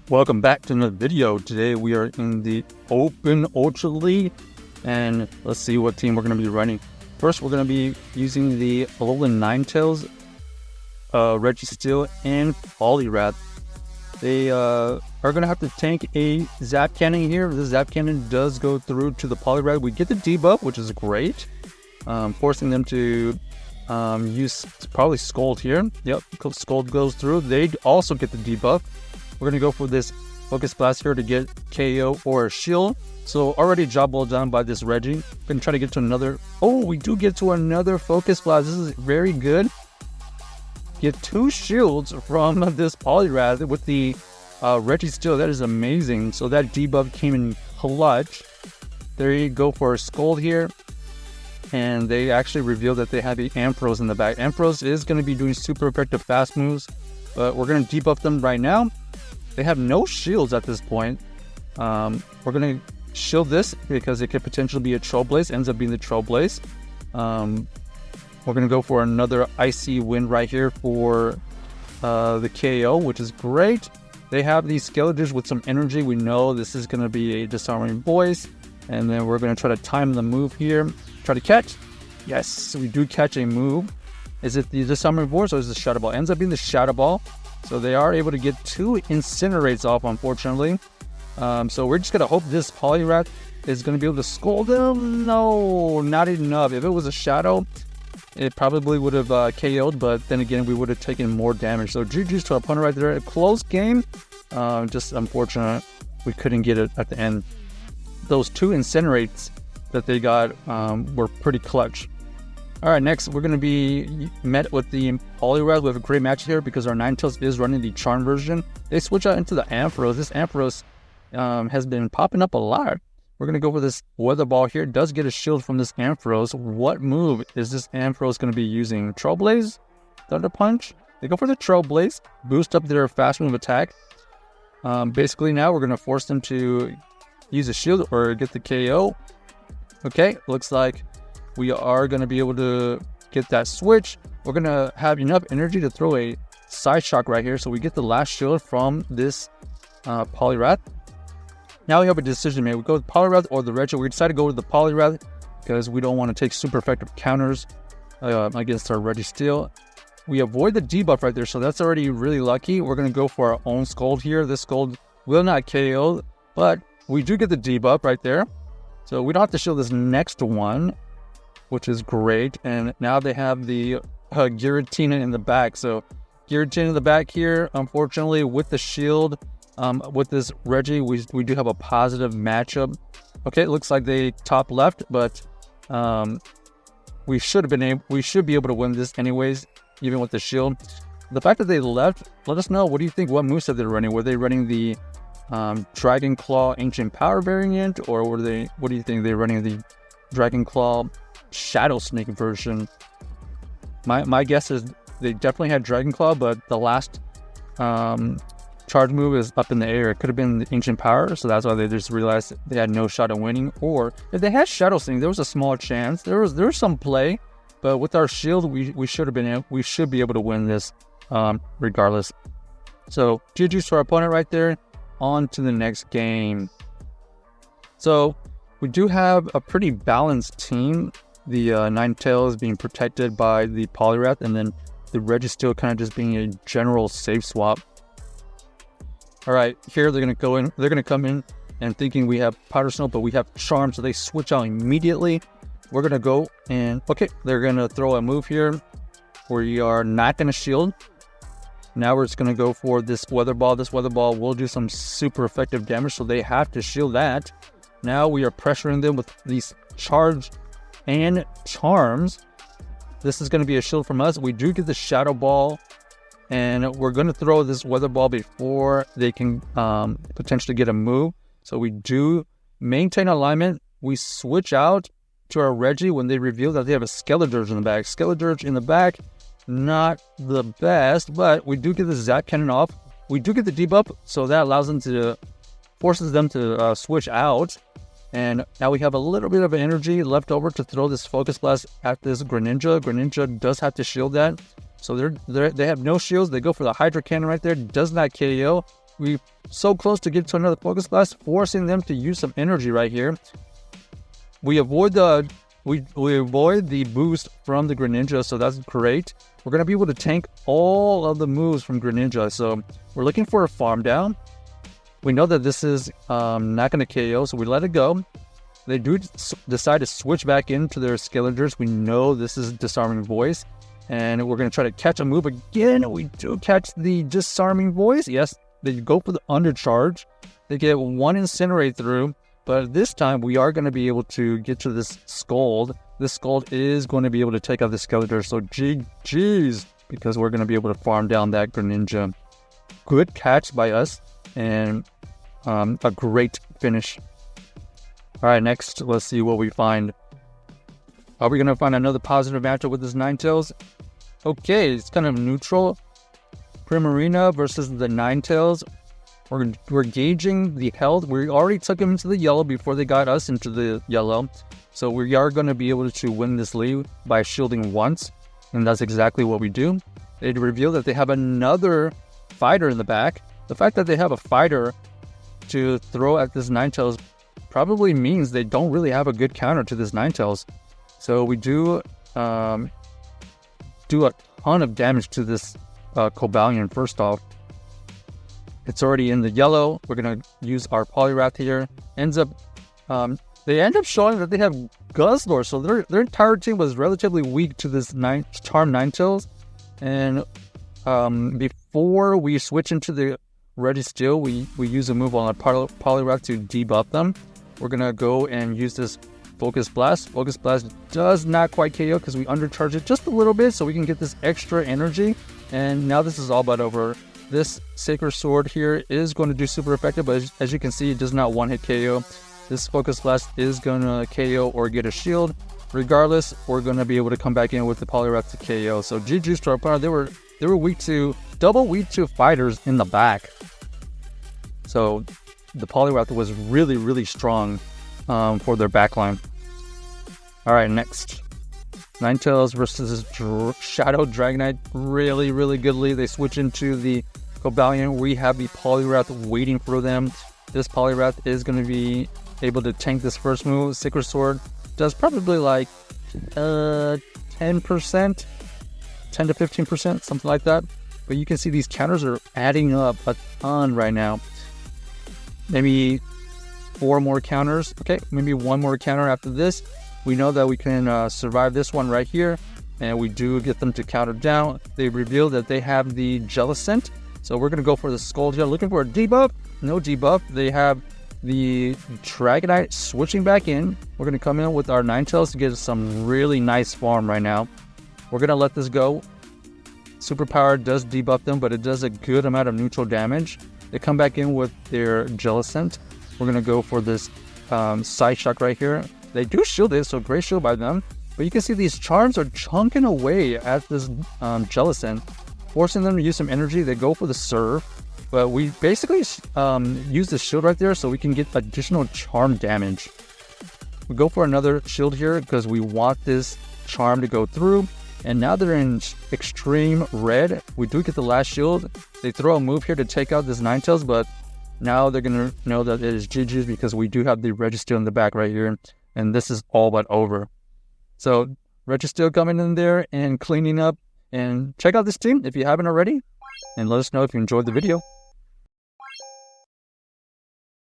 Welcome back to another video. Today we are in the Open Ultra League, and let's see what team we're going to be running. First, we're going to be using the Alolan Ninetales, Registeel, and Poliwrath. They are going to have to tank a Zap Cannon here. This Zap Cannon does go through to the Poliwrath. We get the debuff, which is great, forcing them to use probably Scold here. Yep, Scold goes through. They also get the debuff. We're going to go for this Focus Blast here to get KO or a shield. So already job well done by this Reggie. We're going to try to get to another. Oh, we do get to another Focus Blast. This is very good. Get 2 shields from this Poliwrath with the Registeel. That is amazing. So that debuff came in clutch. There you go for a Scold here. And they actually revealed that they have the Ampharos in the back. Ampharos is going to be doing super effective fast moves. But we're going to debuff them right now. They have no shields at this point. We're going to shield this because it could potentially be a Troll Blaze. Ends up being the Troll Blaze. We're going to go for another Icy Wind right here for the KO, which is great. They have these Skeletors with some energy. We know this is going to be a Disarming Voice. And then we're going to try to time the move here. Try to catch. Yes, we do catch a move. Is it the Disarming Voice or is it the Shadow Ball? Ends up being the Shadow Ball. So they are able to get 2 Incinerates off, unfortunately. So we're just going to hope this Poliwrath is going to be able to Scold them. No, not enough. If it was a Shadow, it probably would have KO'd, but then again, we would have taken more damage. So GG's to our opponent right there. A close game. Just unfortunate we couldn't get it at the end. Those 2 Incinerates that they got were pretty clutch. Alright, next we're going to be met with the Poliwrath. We have a great match here because our Ninetales is running the Charm version. They switch out into the Ampharos. This Ampharos has been popping up a lot. We're going to go for this Weather Ball here. It does get a shield from this Ampharos. What move is this Ampharos going to be using? Troll Blaze? Thunder Punch? They go for the Troll Blaze. Boost up their fast move attack. Basically now we're going to force them to use a shield or get the KO. Okay, looks like we are going to be able to get that switch. We're going to have enough energy to throw a Side Shock right here. So we get the last shield from this Poliwrath. Now we have a decision made. We go with Poliwrath or the Reggie. We decided to go with the Poliwrath because we don't want to take super effective counters against our Registeel. We avoid the debuff right there. So that's already really lucky. We're going to go for our own Scold here. This Scold will not KO, but we do get the debuff right there. So we don't have to shield this next one, which is great. And now they have the Giratina in the back. So Giratina in the back here, unfortunately, with the shield, with this Reggie, we do have a positive matchup. Okay, it looks like they top left, but we should be able to win this anyways, even with the shield. The fact that they left, let us know. What do you think? What moveset they're running? Were they running the Dragon Claw Ancient Power variant, or what do you think they're running the Dragon Claw Shadow Snake version? My guess is they definitely had Dragon Claw, but the last charge move is up in the air. It could have been the Ancient Power, so that's why they just realized they had no shot at winning. Or if they had Shadow Snake, there was a small chance. There was some play, but with our shield, we should be able to win this regardless. So GG's to our opponent right there. On to the next game. So we do have a pretty balanced team. The Ninetales being protected by the Poliwrath, and then the Registeel kind of just being a general safe swap. Alright, here they're going to go in. They're going to come in and thinking we have Powder Snow, but we have Charm, so they switch out immediately. We're going to go and, okay, they're going to throw a move here. We are not going to shield. Now we're just going to go for this Weather Ball. This Weather Ball will do some super effective damage, so they have to shield that. Now we are pressuring them with these Charge and Charms. This is going to be a shield from us. We do get the Shadow Ball, and we're going to throw this Weather Ball before they can potentially get a move. So we do maintain alignment. We switch out to our Reggie when they reveal that they have a Skeledirge in the back. Skeledirge in the back, not the best, but we do get the Zap Cannon off. We do get the debuff, so that allows them to, forces them to switch out. And now we have a little bit of energy left over to throw this Focus Blast at this Greninja. Greninja does have to shield that. So they have no shields. They go for the Hydro Cannon right there. Does not KO. We so close to get to another Focus Blast, forcing them to use some energy right here. We avoid the boost from the Greninja, so that's great. We're going to be able to tank all of the moves from Greninja, so we're looking for a farm down. We know that this is not going to KO, so we let it go. They do decide to switch back into their Skillingers. We know this is Disarming Voice, and we're going to try to catch a move again. We do catch the Disarming Voice. Yes, they go for the Undercharge. They get one Incinerate through, but this time we are going to be able to get to this Scald. This Scald is going to be able to take out the Skeletor, so GG's, because we're going to be able to farm down that Greninja. Good catch by us, and a great finish. Alright, next, let's see what we find. Are we going to find another positive matchup with this Ninetales? Okay, it's kind of neutral. Primarina versus the Ninetales. We're gauging the health. We already took them into the yellow before they got us into the yellow. So we are going to be able to win this lead by shielding once. And that's exactly what we do. They reveal that they have another fighter in the back. The fact that they have a fighter to throw at this Ninetales probably means they don't really have a good counter to this Ninetales. So we do a ton of damage to this Cobalion first off. It's already in the yellow. We're going to use our Poliwrath here. They end up showing that they have Guzzlord, so their entire team was relatively weak to this Charm Ninetales. And before we switch into the Registeel, we use a move on our Poliwrath to debuff them. We're going to go and use this Focus Blast. Focus Blast does not quite KO because we undercharge it just a little bit so we can get this extra energy. And now this is all but over. This Sacred Sword here is going to do super effective, but as you can see, it does not one-hit KO. This Focus Blast is going to KO or get a shield. Regardless, we're going to be able to come back in with the Poliwrath to KO. So GG's to our opponent. They were weak to fighters in the back. So the Poliwrath was really, really strong for their backline. Alright, next. Ninetales versus Shadow Dragonite. Really, really good lead. They switch into the Cobalion. We have the Poliwrath waiting for them. This Poliwrath is going to be able to tank this first move. Sacred Sword does probably like 10%, 10 to 15%, something like that. But you can see these counters are adding up a ton right now. Maybe 4 more counters. Okay, maybe 1 more counter after this. We know that we can survive this one right here, and we do get them to counter down. They reveal that they have the Jellicent, so we're going to go for the Scald here. Looking for a debuff. No debuff. They have the Dragonite switching back in. We're going to come in with our Ninetales to get some really nice farm right now. We're going to let this go. Superpower does debuff them, but it does a good amount of neutral damage. They come back in with their Jellicent. We're going to go for this Side Shock right here. They do shield it, so great shield by them. But you can see these charms are chunking away at this Jellicent, forcing them to use some energy. They go for the Surf, but we basically use the shield right there so we can get additional charm damage. We go for another shield here because we want this charm to go through. And now they're in extreme red. We do get the last shield. They throw a move here to take out this Ninetales, but now they're going to know that it is GG's because we do have the Registeel in the back right here. And this is all but over. So Registeel coming in there and cleaning up. And check out this team if you haven't already. And let us know if you enjoyed the video.